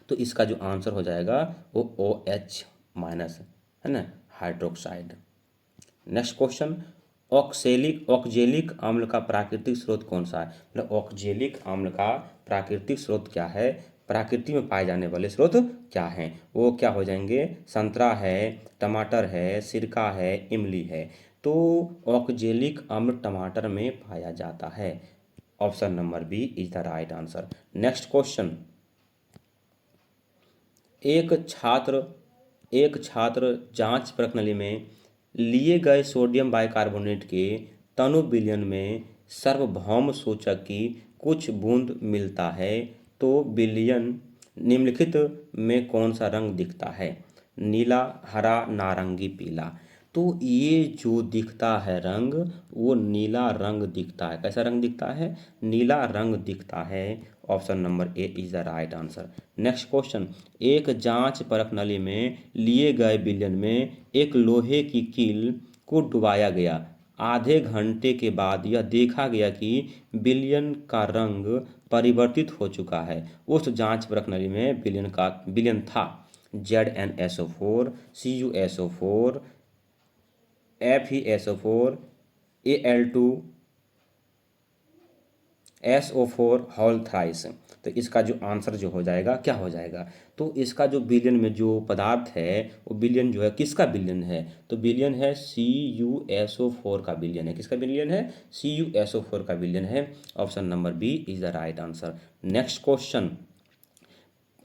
तो इसका जो आंसर हो जाएगा वो OH- है ना, हाइड्रोक्साइड। नेक्स्ट क्वेश्चन, ऑक्जेलिक अम्ल का प्राकृतिक स्रोत कौन सा है। मतलब ऑक्जेलिक अम्ल का प्राकृतिक स्रोत क्या है, प्रकृति में पाए जाने वाले स्रोत क्या हैं। वो क्या हो जाएंगे, संतरा है, टमाटर है, सिरका है, इमली है। तो ऑक्जेलिक अम्ल टमाटर में पाया जाता है। Option number B is the right answer. Next question, एक छात्र जांच प्रणाली में लिए गए सोडियम बाइकार्बोनेट के तनु विलयन में सार्वभौम सूचक की कुछ बूंद मिलता है तो विलयन निम्नलिखित में कौन सा रंग दिखता है। नीला, हरा, नारंगी, पीला। तो ये जो दिखता है रंग वो नीला रंग दिखता है। कैसा रंग दिखता है, नीला रंग दिखता है। Option number A is the right answer. Next question, एक जांच परख नली में लिए गए विलयन में एक लोहे की कील को डुबाया गया। आधे घंटे के बाद यह देखा गया कि विलयन का रंग परिवर्तित हो चुका है। उस जांच परख नली में विलयन था ZnSO4, CuSO4, FeSO4, Al2, SO4 whole thrice. तो इसका जो आंसर जो हो जाएगा क्या हो जाएगा, तो इसका जो विलयन में जो पदार्थ है वो विलयन जो है किसका विलयन है, तो विलयन है CuSO4 का विलयन है। किसका विलयन है, CuSO4 का विलयन है। Option number B is the right answer. Next question,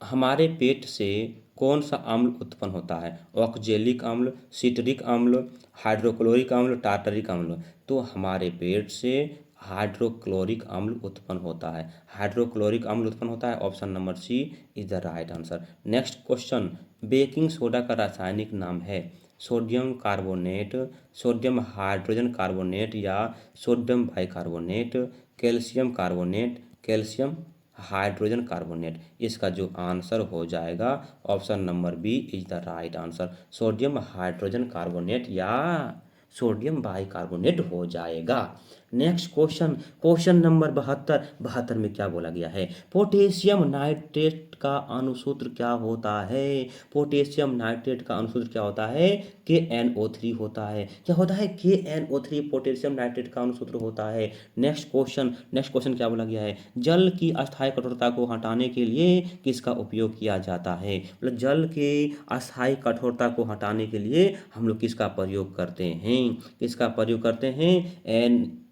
हमारे पेट से कौन सा अम्ल उत्पन्न होता है। ऑक्जेलिक अम्ल, सिट्रिक अम्ल, हाइड्रोक्लोरिक अम्ल, टार्टरिक अम्ल। तो हमारे पेट से हाइड्रोक्लोरिक अम्ल उत्पन्न होता है। हाइड्रोक्लोरिक अम्ल उत्पन्न होता है। Option number C is the right answer. Next question, baking soda का रासायनिक नाम है sodium carbonate, sodium hydrogen carbonate, या sodium bicarbonate, calcium carbonate, calcium hydrogen carbonate. इसका जो आंसर हो जाएगा option number B is the right answer, sodium hydrogen carbonate या सोडियम बाइकार्बोनेट हो जाएगा। नेक्स्ट क्वेश्चन, क्वेश्चन नंबर 72 में क्या बोला गया है, पोटेशियम नाइट्रेट का अणुसूत्र क्या होता है। पोटेशियम नाइट्रेट का अणुसूत्र क्या होता है, KNO3 होता है। क्या होता है, KNO3 पोटेशियम नाइट्रेट का अणुसूत्र होता है। नेक्स्ट क्वेश्चन क्या बोला गया है, जल की अस्थायी कठोरता को हटाने के लिए किसका उपयोग किया जाता है। मतलब जल की अस्थायी कठोरता को हटाने के लिए हम लोग किसका प्रयोग करते हैं, किसका प्रयोग करते हैं,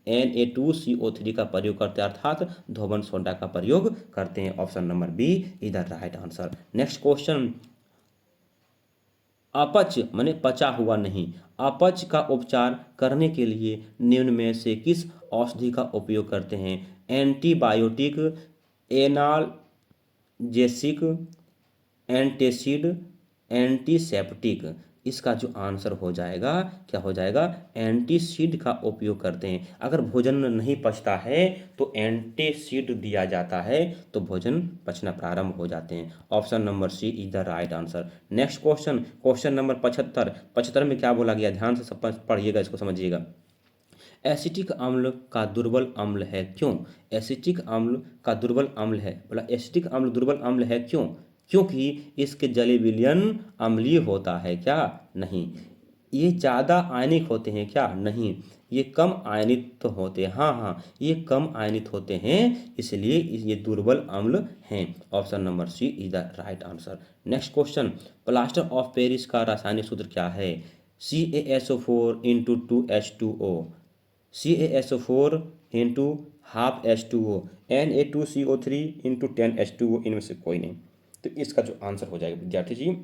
Na2CO3 का प्रयोग करते हैं, अर्थात धोबन सोडा का प्रयोग करते हैं। Option number B is the right answer. Next question, अपच माने पचा हुआ नहीं, अपच का उपचार करने के लिए निम्न में से किस औषधि का उपयोग करते हैं। Antibiotic, analgesic, antacid, antiseptic. इसका जो आंसर हो जाएगा क्या हो जाएगा, एंटीसिड का उपयोग करते हैं। अगर भोजन नहीं पचता है तो एंटीसिड दिया जाता है तो भोजन पचना प्रारंभ हो जाते हैं। Option number C is the right answer. Next question, question number 75 में क्या बोला गया, ध्यान से सब पढ़िएगा, इसको समझिएगा। एसिटिक अम्ल का दुर्बल अम्ल है क्यों। एसिटिक अम्ल का दुर्बल अम्ल है, बोला एसिटिक अम्ल दुर्बल अम्ल है क्यों, क्योंकि इसके जलीय विलयन अम्लीय होता है। क्या नहीं, ये ज़्यादा आयनिक होते हैं क्या? नहीं, ये कम आयनित तो होते हैं। हाँ हाँ, ये कम आयनित होते हैं, इसलिए ये दुर्बल अम्ल हैं। Option number C is the right answer. Next question, plaster of Paris का रासायनिक सूत्र क्या है? CaSO4 into 2H2O, CaSO4 into half H2O, Na2CO3 into 10H2O, इनमें से कोई नहीं। तो इसका जो आंसर हो जाएगा विद्यार्थी जी,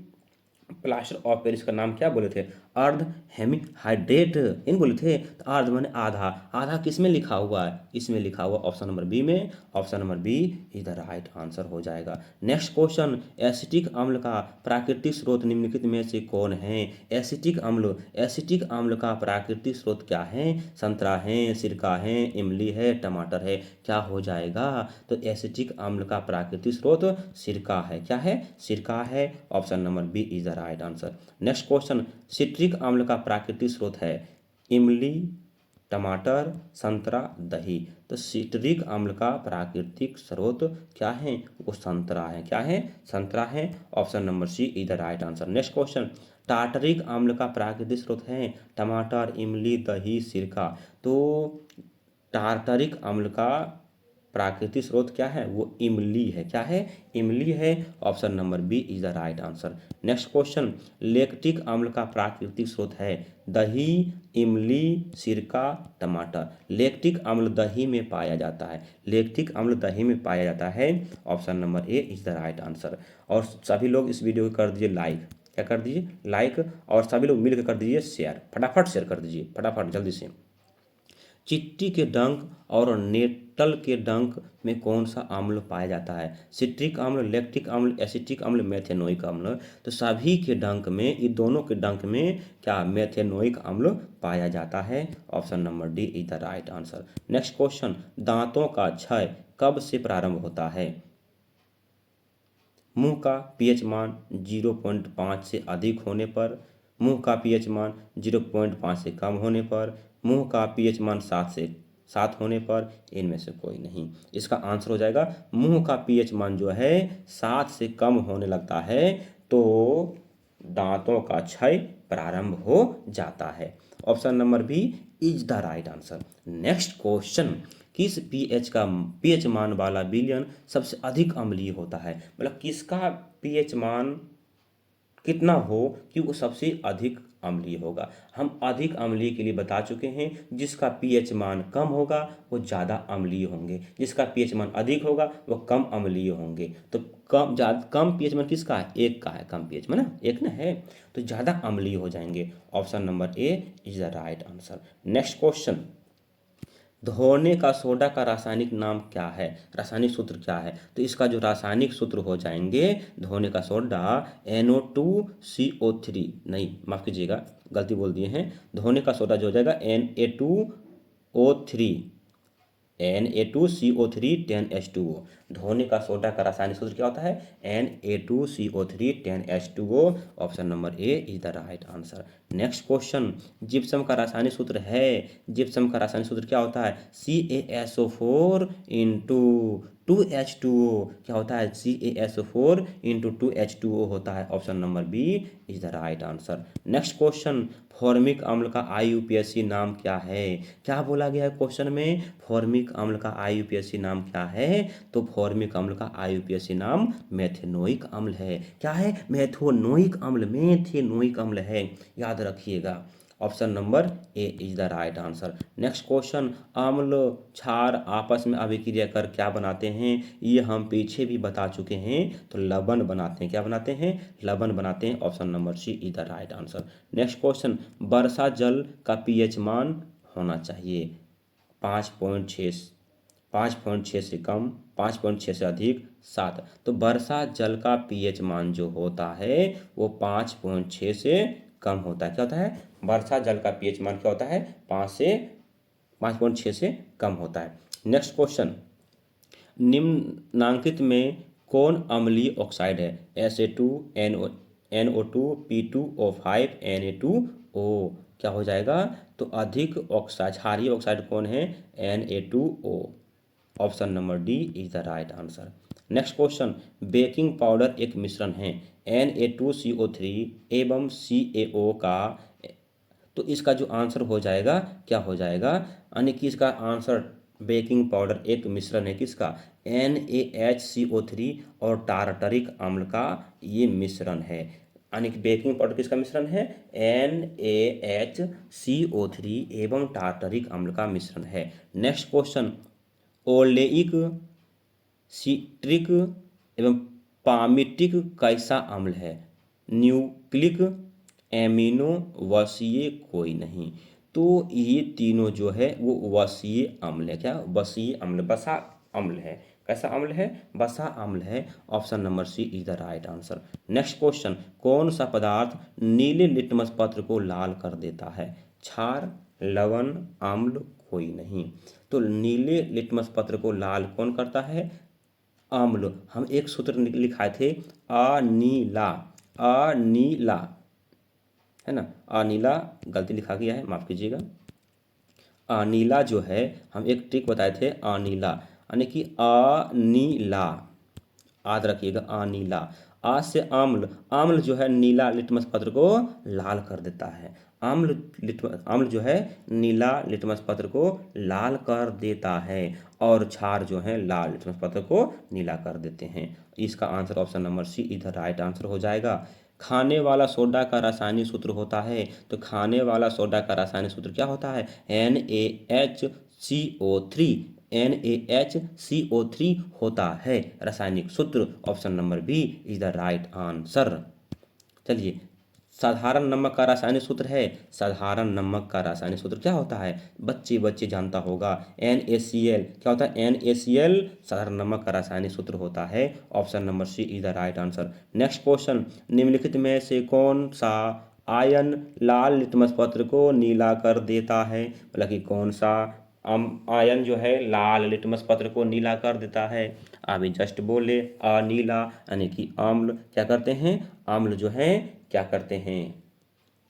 प्लास्टर ऑफ पेरिस का नाम क्या बोले थे? अर्ध हेमीहाइड्रेट, इन बोले थे। तो अर्ध माने आधा, आधा किस में लिखा हुआ है? इसमें लिखा हुआ ऑप्शन नंबर बी में। Option number B is the right answer हो जाएगा। नेक्स्ट क्वेश्चन, एसिटिक अम्ल का प्राकृतिक स्रोत निम्नलिखित में से कौन है? एसिटिक अम्ल, एसिटिक अम्ल का प्राकृतिक स्रोत क्या है? संतरा है, सिरका है, इमली है, टमाटर है, क्या हो जाएगा? तो एसिटिक अम्ल का प्राकृतिक स्रोत सिरका है। क्या है? सिरका है। Option number B is the right answer. Next question, citric अम्ल का प्राकृतिक स्रोत है इमली, टमाटर, संतरा, दही। तो सिट्रिक अम्ल का प्राकृतिक स्रोत क्या है? वो संतरा है। क्या है? संतरा है। Option number C is the right answer. Next question, tartaric अम्ल का प्राकृतिक स्रोत है टमाटर, इमली, दही, सिरका। तो टार्टरिक अम्ल का प्राकृतिक स्रोत क्या है? वो इमली है। क्या है? इमली है। Option number B is the right answer. Next question, lactic अम्ल का प्राकृतिक स्रोत है दही, इमली, सिरका, टमाटर। लेक्टिक अम्ल दही में पाया जाता है। लेक्टिक अम्ल दही में पाया जाता है। Option number A is the right answer. और सभी लोग इस वीडियो को कर दीजिए लाइक। क्या कर दीजिए? लाइक। और सभी लोग मिलकर कर दीजिए शेयर। फटाफट शेयर कर दीजिए, फटाफट जल्दी से। चिट्टी के डंक और नेटल के डंक में कौन सा अम्ल पाया जाता है? सिट्रिक अम्ल, लैक्टिक अम्ल, एसिटिक अम्ल, मेथेनोइक अम्ल। तो सभी के डंक में, ये दोनों के डंक में क्या मेथेनोइक अम्ल पाया जाता है। Option number D is the right answer. Next question, दांतों का क्षय कब से प्रारंभ होता है? मुंह का पीएच मान 0.5 से अधिक होने पर, मुंह का पीएच मान 0.5 से कम होने पर, मुंह का पीएच मान 7 होने पर, इनमें से कोई नहीं। इसका आंसर हो जाएगा मुंह का पीएच मान जो है 7 से कम होने लगता है तो दांतों का क्षय प्रारंभ हो जाता है। Option number B is the right answer. Next question, किस पीएच मान वाला विलयन सबसे अधिक अम्लीय होता है? मतलब किसका पीएच मान कितना हो कि वो सबसे अधिक अम्लीय होगा? हम अधिक अम्लीय के लिए बता चुके हैं, जिसका पीएच मान कम होगा वो ज़्यादा अम्लीय होंगे, जिसका पीएच मान अधिक होगा वो कम अम्लीय होंगे। तो कम पीएच मान किसका है? एक का है कम पीएच मान ना, एक ना है, तो ज़्यादा अम्लीय हो जाएंगे। Option number A is the right answer. Next question, धोने का सोडा का रासायनिक नाम क्या है? रासायनिक सूत्र क्या है? तो इसका जो रासायनिक सूत्र हो जाएंगे, धोने का सोडा NO2CO3, नहीं माफ़ कीजिएगा गलती बोल दिए हैं। धोने का सोडा जो हो जाएगा Na2O3, Na2CO3 10H2O। धोने का सोडा का रासायनिक सूत्र क्या होता है? Na2CO3 10H2O। Option number A is the right answer. Next question, gypsum का रासायनिक सूत्र है, जिप्सम का रासायनिक सूत्र क्या होता है? CaSO4 into 2H2O। क्या होता है? CaSO4 इंटू 2H2O होता है। Option number B is the right answer. Next question, formic अम्ल का IUPAC नाम क्या है? क्या बोला गया है क्वेश्चन में? फॉर्मिक अम्ल का IUPAC नाम क्या है? तो फॉर्मिक अम्ल का IUPAC नाम मेथेनोइक अम्ल है। क्या है? मेथेनोइक अम्ल, मेथेनोइक अम्ल है, याद रखिएगा। Option number A is the right answer. Next question, अम्ल क्षार आपस में अभिक्रिया कर क्या बनाते हैं? ये हम पीछे भी बता चुके हैं। तो लवण बनाते हैं। क्या बनाते हैं? लवण बनाते हैं। Option number C is the right answer. Next question, वर्षा जल का पीएच मान होना चाहिए 5.6, 5.6 से कम, 5.6 से अधिक, 7। तो वर्षा जल का पीएच मान जो होता है वो 5.6 से कम होता है। क्या होता है? वर्षा जल का पीएच मान क्या होता है? 5.6 से कम होता है। नेक्स्ट क्वेश्चन, निम्नांकित में कौन अम्लीय ऑक्साइड है? NO2, P2O5, Na2O। क्या हो जाएगा? तो अधिक ऑक्साइड, क्षारीय ऑक्साइड कौन है? Na2O। Option number D is the right answer. Next question, baking powder एक मिश्रण है Na2CO3 एवं CaO का तो इसका जो आंसर हो जाएगा क्या हो जाएगा, यानी कि इसका आंसर बेकिंग पाउडर एक मिश्रण है किसका, NaHCO3 और टार्टरिक अम्ल का ये मिश्रण है। यानी कि बेकिंग पाउडर किसका मिश्रण है, NaHCO3 एवं टार्टरिक अम्ल का मिश्रण है। नेक्स्ट क्वेश्चन, ओलेइक, सिट्रिक एवं पामिटिक कैसा अम्ल है, न्यूक्लिक, एमिनो, वसीय, कोई नहीं। तो ये तीनों जो है वो वसीय अम्ल है। क्या, वसीय अम्ल, वसा अम्ल है। कैसा अम्ल है, वसा अम्ल है। Option number C is the right answer. Next question, कौन सा पदार्थ नीले लिटमस पत्र को लाल कर देता है, क्षार, लवण, अम्ल, कोई नहीं। तो नीले लिटमस पत्र को लाल कौन करता है, अम्ल। हम एक सूत्र लिखाए थे, अनीला, अनीला, है ना, अनीला गलती लिखा गया है, माफ़ कीजिएगा। अनीला जो है, हम एक ट्रिक बताए थे, अनीला यानी कि अनीला, याद रखिएगा, अनीला। आ से अम्ल, अम्ल जो है नीला लिटमस पत्र को लाल कर देता है। अम्ल जो है नीला लिटमस पत्र को लाल कर देता है, और क्षार जो है लाल लिटमस पत्र को नीला कर देते हैं। इसका आंसर ऑप्शन नंबर सी इधर राइट आंसर हो जाएगा। खाने वाला सोडा का रासायनिक सूत्र होता है, तो खाने वाला सोडा का रासायनिक सूत्र क्या होता है, NaHCO3, NaHCO3 होता है रासायनिक सूत्र। Option number B is the right answer. चलिए, साधारण नमक का रासायनिक सूत्र है, साधारण नमक का रासायनिक सूत्र क्या होता है, बच्चे बच्चे जानता होगा, NaCl। क्या होता है, NaCl साधारण नमक का रासायनिक सूत्र होता है। Option number C is the right answer. Next question, निम्नलिखित में से कौन सा आयन लाल लिटमस पत्र को नीला कर देता है, मतलब कि कौन सा आयन जो है लाल लिटमस पत्र को नीला कर देता है। अभी जस्ट बोले अनीला, यानी कि अम्ल क्या करते हैं, अम्ल जो है क्या करते हैं,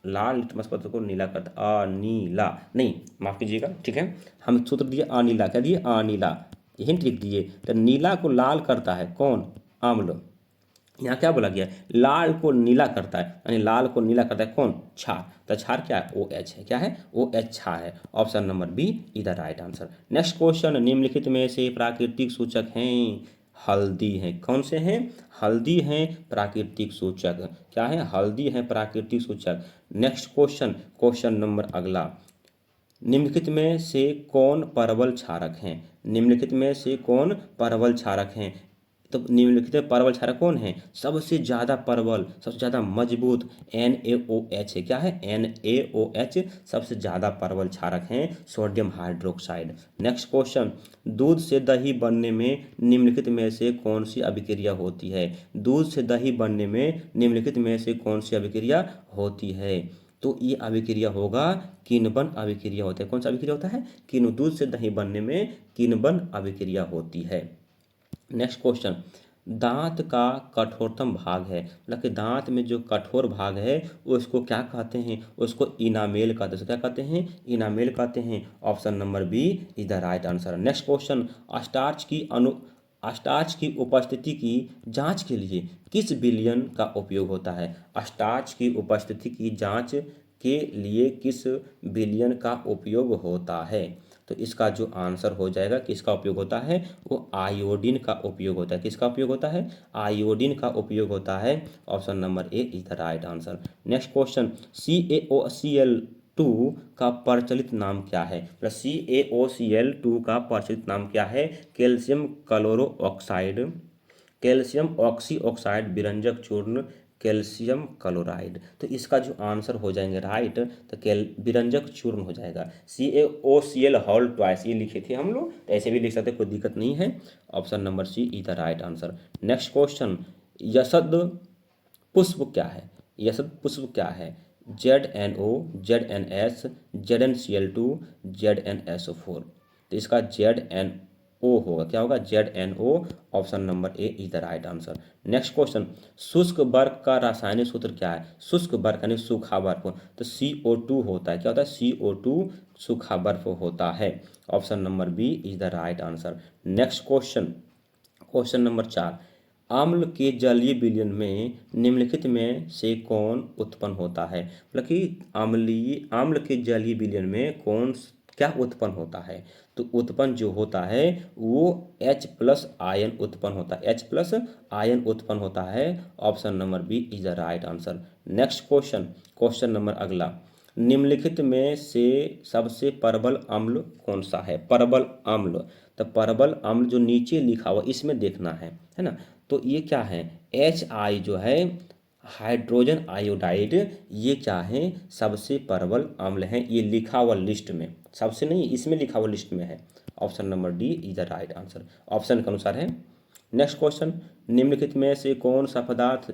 लाल लिटमस पत्र को नीला करता, अनीला नहीं, माफ कीजिएगा, ठीक है। हम सूत्र दिए अनीला, क्या दिए, अनीला, यही ट्रिक दिए। तो नीला को लाल करता है कौन, अम्ल। यहाँ क्या बोला गया, लाल को नीला करता है, यानी लाल को नीला करता है कौन, क्षार। तो क्षार क्या है, OH है। क्या है, OH क्षार है। Option number B is the right answer. Next question, निम्नलिखित में से प्राकृतिक सूचक हैं, हल्दी है, कौन से हैं, हल्दी हैं प्राकृतिक सूचक। क्या है, हल्दी है प्राकृतिक सूचक। नेक्स्ट क्वेश्चन, क्वेश्चन नंबर अगला, निम्नलिखित में से कौन परवल क्षारक हैं, निम्नलिखित में से कौन परवल क्षारक हैं। तो निम्नलिखित में परवल क्षारक कौन है, सबसे ज़्यादा परवल, सबसे ज़्यादा मजबूत NaOH है। क्या है, NaOH सबसे ज़्यादा परवल क्षारक हैं, सोडियम हाइड्रोक्साइड। नेक्स्ट क्वेश्चन, दूध से दही बनने में निम्नलिखित में से कौन सी अभिक्रिया होती है, दूध से दही बनने में निम्नलिखित में से कौन सी अभिक्रिया होती है। तो ये अभिक्रिया होगा किण्वन अभिक्रिया होता है। कौन सा अभिक्रिया होता है, किण्वन, दूध से दही बनने में किण्वन अभिक्रिया होती है। नेक्स्ट क्वेश्चन, दांत का कठोरतम भाग है, मतलब कि दांत में जो कठोर भाग है वो इसको क्या कहते हैं, उसको इनामेल कहते हैं। क्या कहते हैं, इनामेल कहते हैं। Option number B is the right answer. Next question, starch की उपस्थिति की जांच के लिए किस विलयन का उपयोग होता है, स्टार्च की उपस्थिति की जांच के लिए किस विलयन का उपयोग होता है। तो इसका जो आंसर हो जाएगा, किसका उपयोग होता है, वो आयोडीन का उपयोग होता है। किसका उपयोग होता है, आयोडीन का उपयोग होता है। Option number A is the right answer. Next question, CaOCl2 का प्रचलित नाम क्या है, CaOCl2 का प्रचलित नाम क्या है, कैल्शियम क्लोरो ऑक्साइड, कैल्शियम ऑक्सीऑक्साइड विरंजक चूर्ण, कैल्शियम क्लोराइड। तो इसका जो आंसर हो जाएंगे राइट, तो विरंजक चूर्ण हो जाएगा। CaOCl होल ट्वाइस, ये लिखे थे हम लोग, तो ऐसे भी लिख सकते, कोई दिक्कत नहीं है। Option number C is the right answer. Next question, यसद पुष्प क्या है, यसद पुष्प क्या है, ZnO, ZnS, ZnCl2, ZnSO4। तो इसका ZnO होगा, क्या होगा, ZnO। Option number A is the right answer. Next question, शुष्क बर्फ का रासायनिक सूत्र क्या है, शुष्क बर्फ यानी सूखा बर्फ, तो CO2 होता है। क्या होता है, CO2 सूखा बर्फ होता है। Option number B is the right answer. Next question, question number 4, अम्ल के जलीय विलयन में निम्नलिखित में से कौन उत्पन्न होता है? मतलब कि अम्ल के जलीय विलयन में क्या उत्पन्न होता है? तो उत्पन्न जो होता है वो H प्लस आयन उत्पन्न होता है, H प्लस आयन उत्पन्न होता है। Option number B is the right answer. Next question, question number अगला, निम्नलिखित में से सबसे प्रबल अम्ल कौन सा है? प्रबल अम्ल, तो प्रबल अम्ल जो नीचे लिखा हुआ इसमें देखना है ना। तो ये क्या है? HI जो है हाइड्रोजन आयोडाइड, ये क्या है? सबसे प्रबल अम्ल है, ये लिखा हुआ लिस्ट में, सबसे नहीं इसमें लिखा हुआ लिस्ट में है। Option number D is the right answer, option के अनुसार है। नेक्स्ट क्वेश्चन, निम्नलिखित में से कौन सा पदार्थ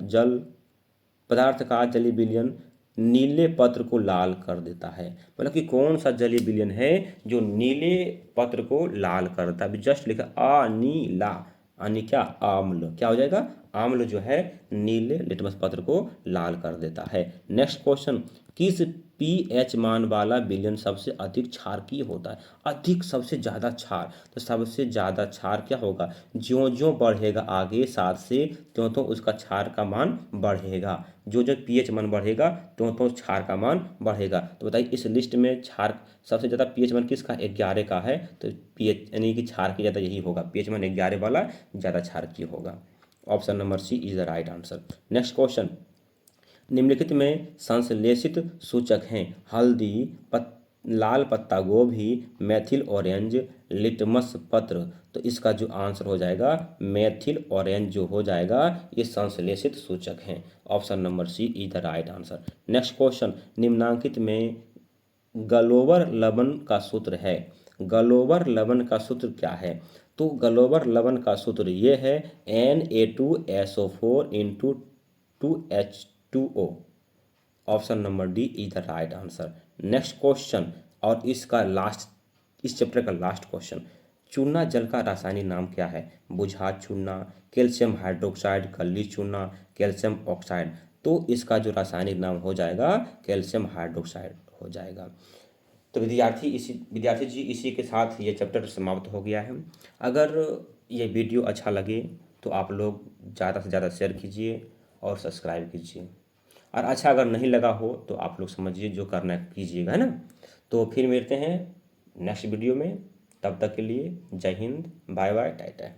का जलीय विलयन नीले पत्र को लाल कर देता है? मतलब कि कौन सा जलीय विलयन है जो नीले पत्र को लाल करता है? जस्ट लिखा अनीला, यानी क्या? आम्ल। क्या हो जाएगा? आम्ल जो है नीले लिटमस पत्र को लाल कर देता है। नेक्स्ट क्वेश्चन, किस पीएच मान वाला विलयन सबसे अधिक क्षारकीय होता है? अधिक, सबसे ज़्यादा क्षार, तो सबसे ज़्यादा क्षार क्या होगा? ज्यों ज्यों बढ़ेगा आगे 7 से, त्यों त्यों उसका क्षार का मान बढ़ेगा। जो जो पीएच मान बढ़ेगा त्यों त्यों क्षार का मान बढ़ेगा। तो बताइए इस लिस्ट में क्षार सबसे ज़्यादा पीएच मान किसका? 11 का है, तो पीएच यानी कि क्षार की ज़्यादा यही होगा, पीएच मान 11 वाला ज़्यादा क्षारकीय होगा। Option number C is the right answer. Next question, निम्नलिखित में संश्लेषित सूचक हैं हल्दी, लाल पत्ता गोभी, मैथिल ऑरेंज, लिटमस पत्र। तो इसका जो आंसर हो जाएगा मैथिल ऑरेंज जो हो जाएगा, ये संश्लेषित सूचक हैं। Option number C is the right answer. Next question, निम्नांकित में गलोबर लवण का सूत्र है, गलोबर लवण का सूत्र क्या है? तो गलोबर लवण का सूत्र ये है Na2SO4 into 2H2O। Option number D is the right answer. Next question, और इसका लास्ट, इस चैप्टर का लास्ट क्वेश्चन, चूना जल का रासायनिक नाम क्या है? बुझात चूना, कैल्शियम हाइड्रोक्साइड, खल्ली चूना, कैल्शियम ऑक्साइड। तो इसका जो रासायनिक नाम हो जाएगा कैल्शियम हाइड्रोक्साइड हो जाएगा। तो विद्यार्थी जी, इसी के साथ ये चैप्टर समाप्त हो गया है। अगर ये वीडियो अच्छा लगे तो आप लोग ज़्यादा से ज़्यादा शेयर कीजिए और सब्सक्राइब कीजिए, और अच्छा अगर नहीं लगा हो तो आप लोग समझिए, जो करना है कीजिएगा, है ना। तो फिर मिलते हैं नेक्स्ट वीडियो में, तब तक के लिए जय हिंद, बाय बाय, टाटा।